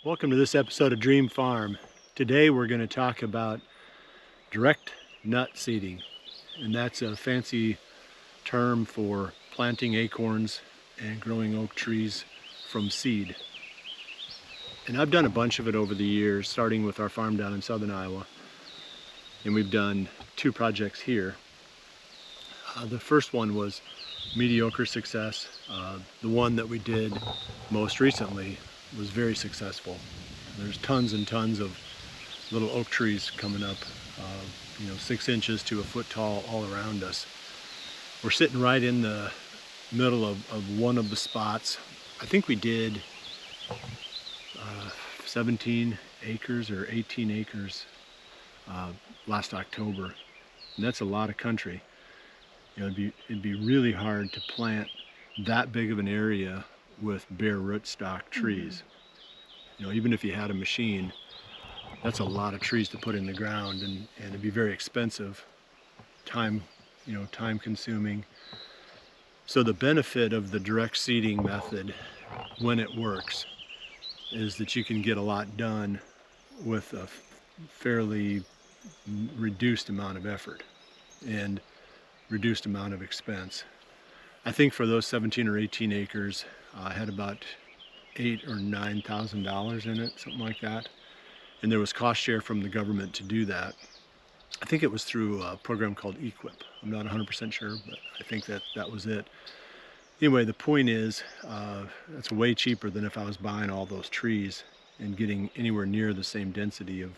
Welcome to this episode of Dream Farm. Today we're going to talk about direct nut seeding, and that's a fancy term for planting acorns and growing oak trees from seed. And I've done a bunch of it over the years, starting with our farm down in southern Iowa, and we've done two projects here. The first one was mediocre success. The one that we did most recently was very successful. There's tons and tons of little oak trees coming up, 6 inches to a foot tall all around us. We're sitting right in the middle of one of the spots. I think we did 17 acres or 18 acres last October, and that's a lot of country. It'd be really hard to plant that big of an area with bare rootstock trees. Even if you had a machine, that's a lot of trees to put in the ground, and it'd be very expensive, time consuming. So the benefit of the direct seeding method, when it works, is that you can get a lot done with a fairly reduced amount of effort and reduced amount of expense. I think for those 17 or 18 acres, I had about $8,000 or $9,000 in it, something like that. And there was cost share from the government to do that. I think it was through a program called EQIP. I'm not 100% sure, but I think that was it. Anyway, the point is, that's way cheaper than if I was buying all those trees and getting anywhere near the same density of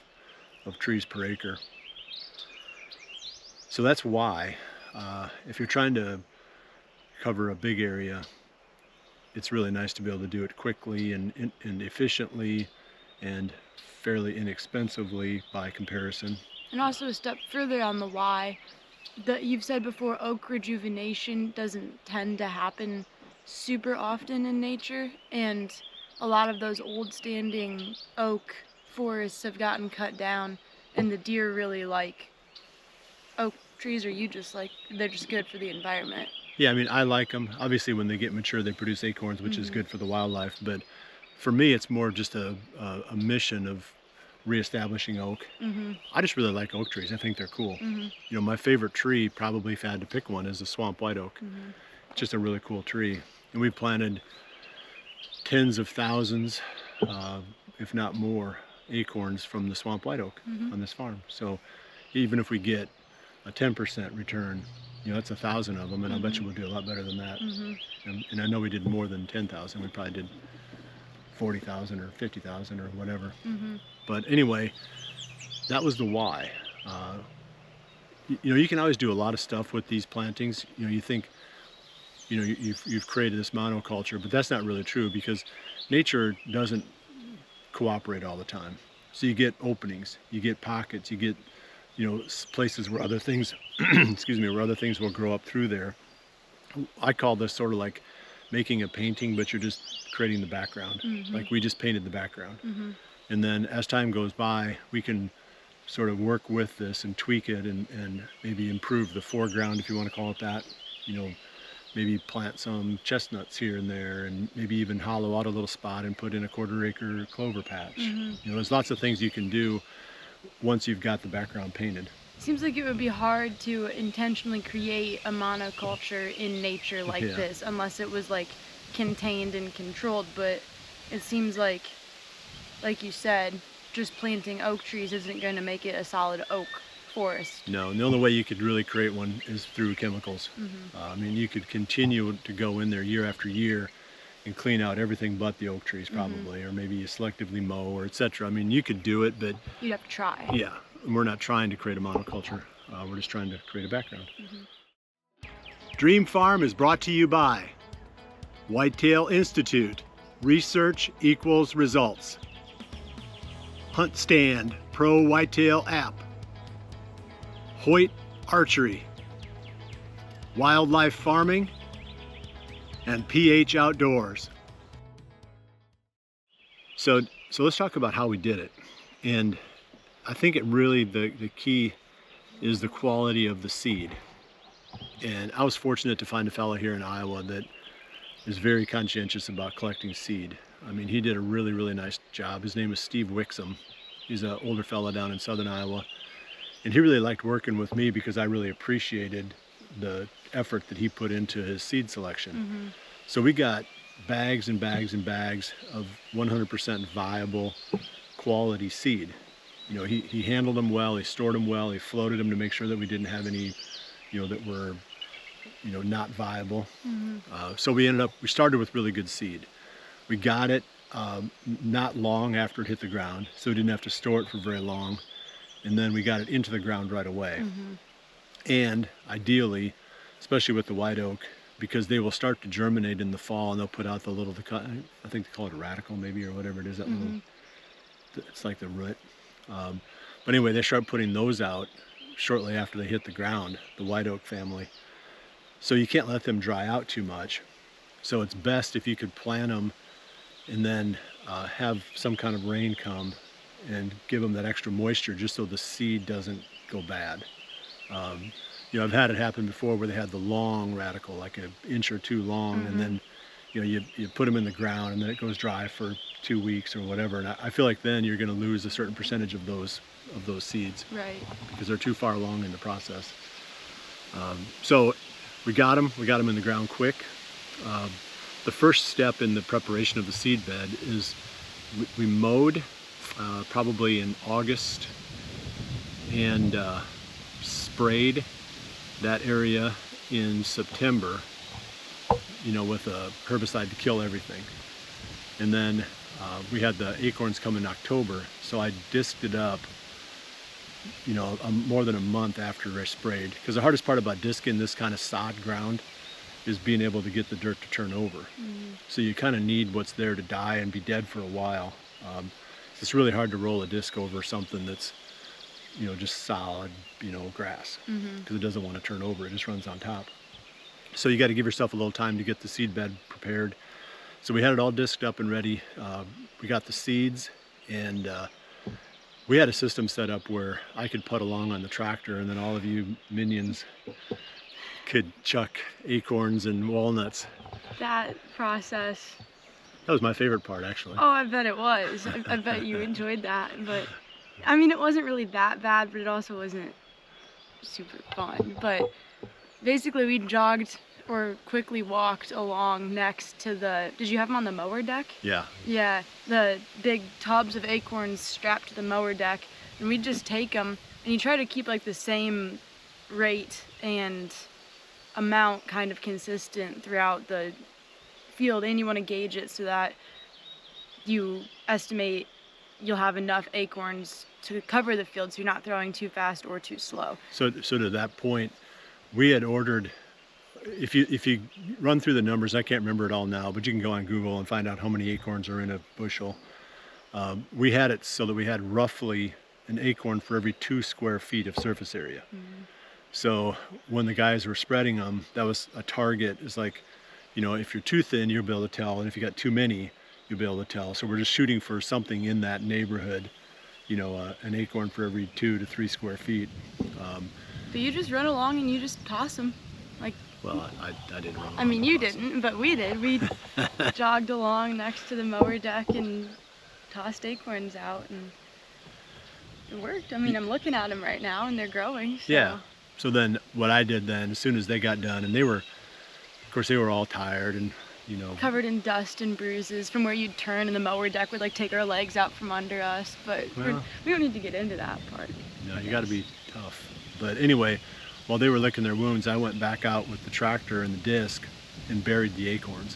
trees per acre. So that's why, if you're trying to cover a big area, it's really nice to be able to do it quickly and efficiently and fairly inexpensively by comparison. And also a step further on the why, you've said before, oak rejuvenation doesn't tend to happen super often in nature, and a lot of those old standing oak forests have gotten cut down, and the deer really like oak trees, or they're just good for the environment. Yeah, I mean, I like them. Obviously, when they get mature, they produce acorns, which is good for the wildlife. But for me, it's more just a mission of reestablishing oak. I just really like oak trees. I think they're cool. My favorite tree, probably if I had to pick one, is the swamp white oak. It's just a really cool tree. And we planted tens of thousands, if not more, acorns from the swamp white oak on this farm. So even if we get a 10% return, that's 1,000 of them, and I bet you we'll do a lot better than that. And I know we did more than 10,000. We probably did 40,000 or 50,000 or whatever. But anyway, that was the why. You can always do a lot of stuff with these plantings. You think, you've created this monoculture, but that's not really true, because nature doesn't cooperate all the time. So you get openings, you get pockets, you get places where other things, where other things will grow up through there. I call this sort of like making a painting, but you're just creating the background. Like we just painted the background. And then as time goes by, we can sort of work with this and tweak it and maybe improve the foreground, if you want to call it that. Maybe plant some chestnuts here and there, and maybe even hollow out a little spot and put in a 1/4 acre clover patch. There's lots of things you can do once you've got the background painted. Seems like it would be hard to intentionally create a monoculture in nature like this, unless it was like contained and controlled. But it seems like you said, just planting oak trees isn't going to make it a solid oak forest. No, and the only way you could really create one is through chemicals. I mean, you could continue to go in there year after year and clean out everything but the oak trees, probably, or maybe you selectively mow, or etc. I mean, you could do it, but you'd have to try. Yeah, and we're not trying to create a monoculture. We're just trying to create a background. Dream Farm is brought to you by Whitetail Institute. Research equals results. Hunt Stand Pro Whitetail app. Hoyt Archery. Wildlife Farming, and PH Outdoors. So let's talk about how we did it. And I think it really, the key is the quality of the seed. And I was fortunate to find a fellow here in Iowa that is very conscientious about collecting seed. I mean, he did a really, really nice job. His name is Steve Wixom. He's an older fella down in southern Iowa. And he really liked working with me because I really appreciated the effort that he put into his seed selection. Mm-hmm. So we got bags and bags and bags of 100% viable quality seed. You know, he handled them well, he stored them well, he floated them to make sure that we didn't have any, you know, that were, you know, not viable. Mm-hmm. So we started with really good seed. We got it not long after it hit the ground, so we didn't have to store it for very long. And then we got it into the ground right away. Mm-hmm. And ideally, especially with the white oak, because they will start to germinate in the fall and they'll put out the little, I think they call it a radical maybe, or whatever it is, that Mm-hmm. little, it's like the root. But anyway, they start putting those out shortly after they hit the ground, the white oak family. So you can't let them dry out too much. So it's best if you could plant them and then have some kind of rain come and give them that extra moisture just so the seed doesn't go bad. You know, I've had it happen before where they had the long radical, like an inch or two long, Mm-hmm. and then, you know, you put them in the ground and then it goes dry for 2 weeks or whatever. And I feel like then you're going to lose a certain percentage of those seeds Right. because they're too far along in the process. So we got them in the ground quick. The first step in the preparation of the seed bed is we mowed probably in August and sprayed that area in September, you know, with a herbicide to kill everything. And then we had the acorns come in October, so I disked it up, you know, more than a month after I sprayed. Because the hardest part about disking this kind of sod ground is being able to get the dirt to turn over. Mm-hmm. So you kind of need what's there to die and be dead for a while. It's really hard to roll a disc over something that's, you know, just solid, you know, grass, because it doesn't want to turn over. It just runs on top. So you got to give yourself a little time to get the seed bed prepared. So we had it all disked up and ready. We got the seeds, and we had a system set up where I could put along on the tractor, and then all of you minions could chuck acorns and walnuts. That process. That was my favorite part, actually. Oh, I bet it was. I bet you enjoyed that. But I mean, it wasn't really that bad, but it also wasn't super fun. But basically, we jogged or quickly walked along next to the. Did you have them on the mower deck? Yeah. Yeah, the big tubs of acorns strapped to the mower deck, and we'd just take them, and you try to keep like the same rate and amount kind of consistent throughout the field, and you want to gauge it so that you estimate you'll have enough acorns to cover the field, so you're not throwing too fast or too slow. So to that point, we had ordered. If you run through the numbers, I can't remember it all now, but you can go on Google and find out how many acorns are in a bushel. We had it so that we had roughly an acorn for every 2 square feet of surface area. Mm-hmm. So when the guys were spreading them, that was a target. It's like, you know, if you're too thin, you'll be able to tell, and if you got too many, you'll be able to tell. So we're just shooting for something in that neighborhood, you know, an acorn for every 2 to 3 square feet. But you just run along and you just toss them. Like, well, I didn't run. I mean, you didn't, but we did. We jogged along next to the mower deck and tossed acorns out, and it worked. I mean, I'm looking at them right now, and they're growing. So. Yeah. So then what I did then, as soon as they got done, and they were, of course, they were all tired and, you know, covered in dust and bruises from where you'd turn, and the mower deck would like take our legs out from under us. But we don't need to get into that part. No, you got to be tough. But anyway, while they were licking their wounds, I went back out with the tractor and the disc and buried the acorns.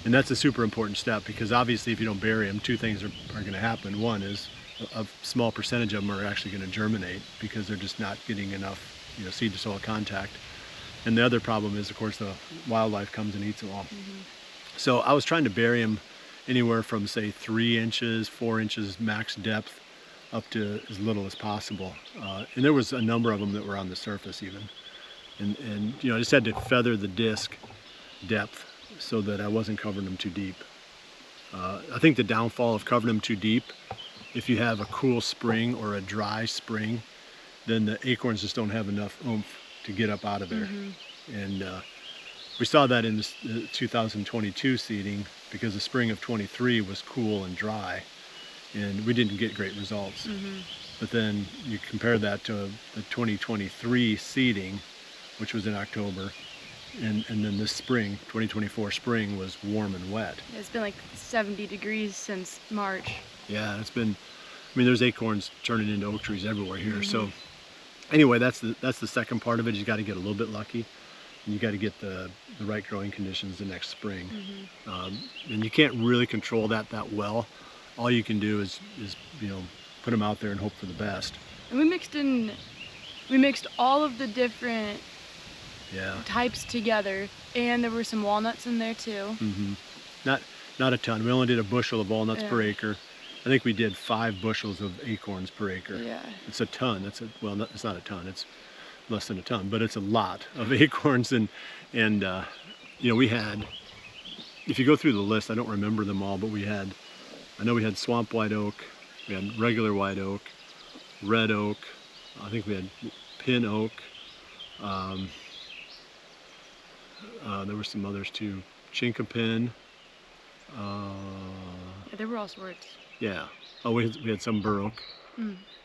And that's a super important step, because obviously if you don't bury them, 2 things are going to happen. One is a small percentage of them are actually going to germinate because they're just not getting enough, you know, seed to soil contact. And the other problem is, of course, the wildlife comes and eats them all. So I was trying to bury them anywhere from, say, 3 inches, 4 inches max depth up to as little as possible. And there was a number of them that were on the surface even. And you know, I just had to feather the disc depth so that I wasn't covering them too deep. I think the downfall of covering them too deep, if you have a cool spring or a dry spring, then the acorns just don't have enough oomph to get up out of there. And We saw that in the 2022 seeding because the spring of 23 was cool and dry, and we didn't get great results. But then you compare that to the 2023 seeding, which was in October, and then this spring, 2024 spring, was warm and wet. It's been like 70 degrees since March. Yeah, it's been, I mean, there's acorns turning into oak trees everywhere here. So anyway, that's the second part of it. You got to get a little bit lucky. And you got to get the right growing conditions the next spring. And you can't really control that well. All you can do is you know, put them out there and hope for the best. And we mixed all of the different types together, and there were some walnuts in there too. Not a ton. We only did a bushel of walnuts per acre. I think we did 5 bushels of acorns per acre. It's a ton. Well, it's not a ton. It's less than a ton, but it's a lot of acorns. And you know, we had, if you go through the list, I don't remember them all, but I know we had swamp white oak, we had regular white oak, red oak, I think we had pin oak. There were some others too, chinkapin. Yeah, there were all sorts. Yeah. Oh, we had some bur oak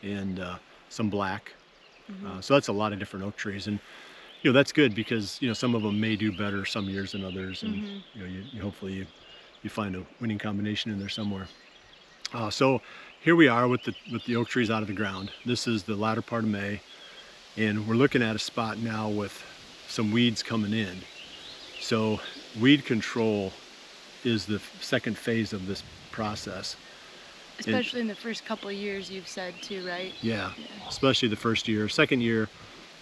and some black. So that's a lot of different oak trees, and you know, that's good because you know, some of them may do better some years than others, and you know, you hopefully you find a winning combination in there somewhere. So here we are with the oak trees out of the ground. This is the latter part of May, and we're looking at a spot now with some weeds coming in. So weed control is the second phase of this process. Especially in the first couple of years, you've said too, right? Yeah, especially the first year. Second year,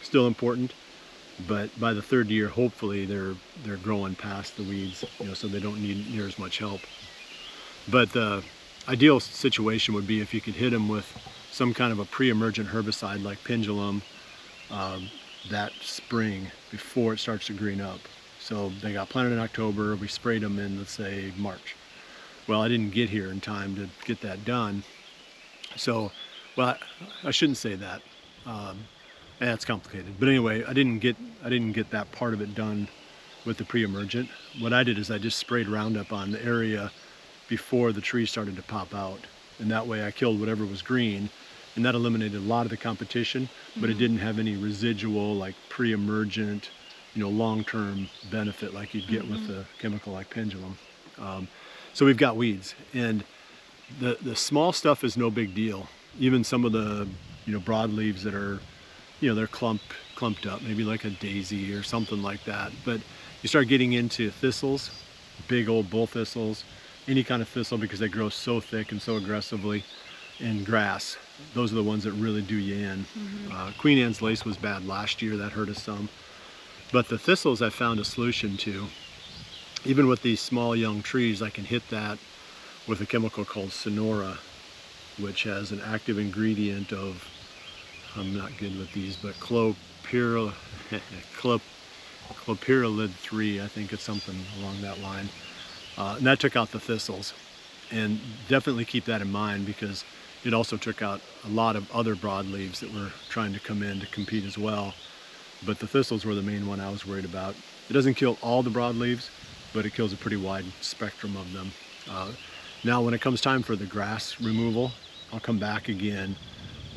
still important, but by the third year, hopefully they're growing past the weeds, you know, so they don't need near as much help. But the ideal situation would be if you could hit them with some kind of a pre-emergent herbicide like pendulum that spring before it starts to green up. So they got planted in October, we sprayed them in, let's say, March. Well, I didn't get here in time to get that done. So, well, I shouldn't say that. It's complicated. But anyway, I didn't get that part of it done with the pre-emergent. What I did is I just sprayed Roundup on the area before the trees started to pop out. And that way I killed whatever was green, and that eliminated a lot of the competition, but it didn't have any residual, like pre-emergent, you know, long-term benefit like you'd get with a chemical like pendulum. So we've got weeds, and the small stuff is no big deal. Even some of the, you know, broadleaves that are, you know, they're clumped up, maybe like a daisy or something like that. But you start getting into thistles, big old bull thistles, any kind of thistle, because they grow so thick and so aggressively, and grass. Those are the ones that really do you in. Queen Anne's lace was bad last year, that hurt us some. But the thistles I found a solution to. Even with these small young trees, I can hit that with a chemical called Sonora, which has an active ingredient of, I'm not good with these, but clopyralid 3, I think it's something along that line. And that took out the thistles. And definitely keep that in mind, because it also took out a lot of other broadleaves that were trying to come in to compete as well. But the thistles were the main one I was worried about. It doesn't kill all the broadleaves, but it kills a pretty wide spectrum of them. Now when it comes time for the grass removal, I'll come back again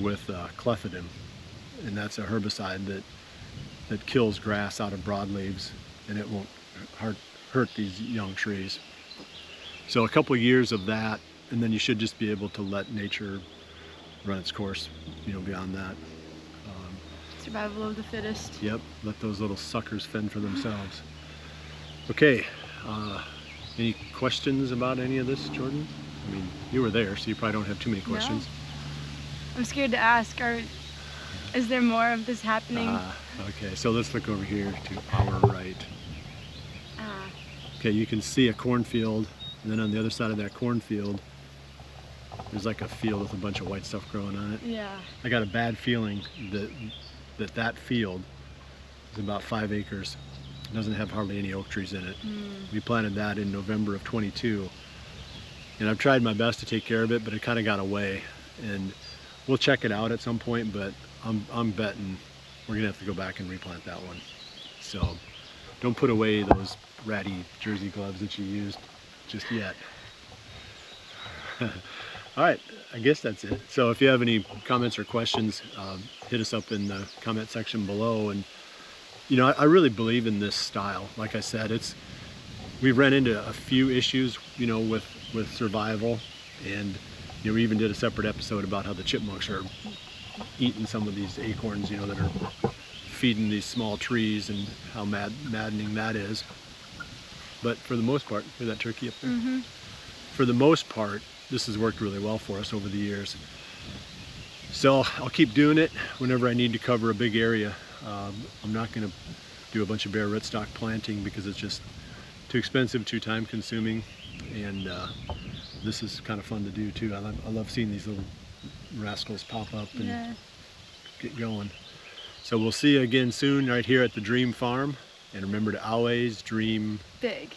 with clethodim, and that's a herbicide that kills grass out of broadleaves, and it won't hurt these young trees. So a couple of years of that, and then you should just be able to let nature run its course, you know, beyond that. Survival of the fittest. Yep, let those little suckers fend for themselves. Okay, any questions about any of this, Jordan? I mean, you were there, so you probably don't have too many questions. No. I'm scared to ask. Is there more of this happening? Okay, so let's look over here to our right. Okay, you can see a cornfield, and then on the other side of that cornfield, there's like a field with a bunch of white stuff growing on it. Yeah. I got a bad feeling that field is about 5 acres. It doesn't have hardly any oak trees in it. We planted that in November of 22, and I've tried my best to take care of it, but it kind of got away. And we'll check it out at some point, but I'm betting we're gonna have to go back and replant that one. So don't put away those ratty jersey gloves that you used just yet. All right, I guess that's it. So if you have any comments or questions, hit us up in the comment section below. And you know, I really believe in this style. Like I said, we've run into a few issues, you know, with survival, and you know, we even did a separate episode about how the chipmunks are eating some of these acorns, you know, that are feeding these small trees, and how maddening that is. But for the most part, hear that turkey up there? Mm-hmm. For the most part, this has worked really well for us over the years. So I'll keep doing it whenever I need to cover a big area. I'm not going to do a bunch of bare rootstock planting because it's just too expensive, too time consuming, and this is kind of fun to do too. I love seeing these little rascals pop up and get going. So we'll see you again soon right here at the Dream Farm, and remember to always dream Big.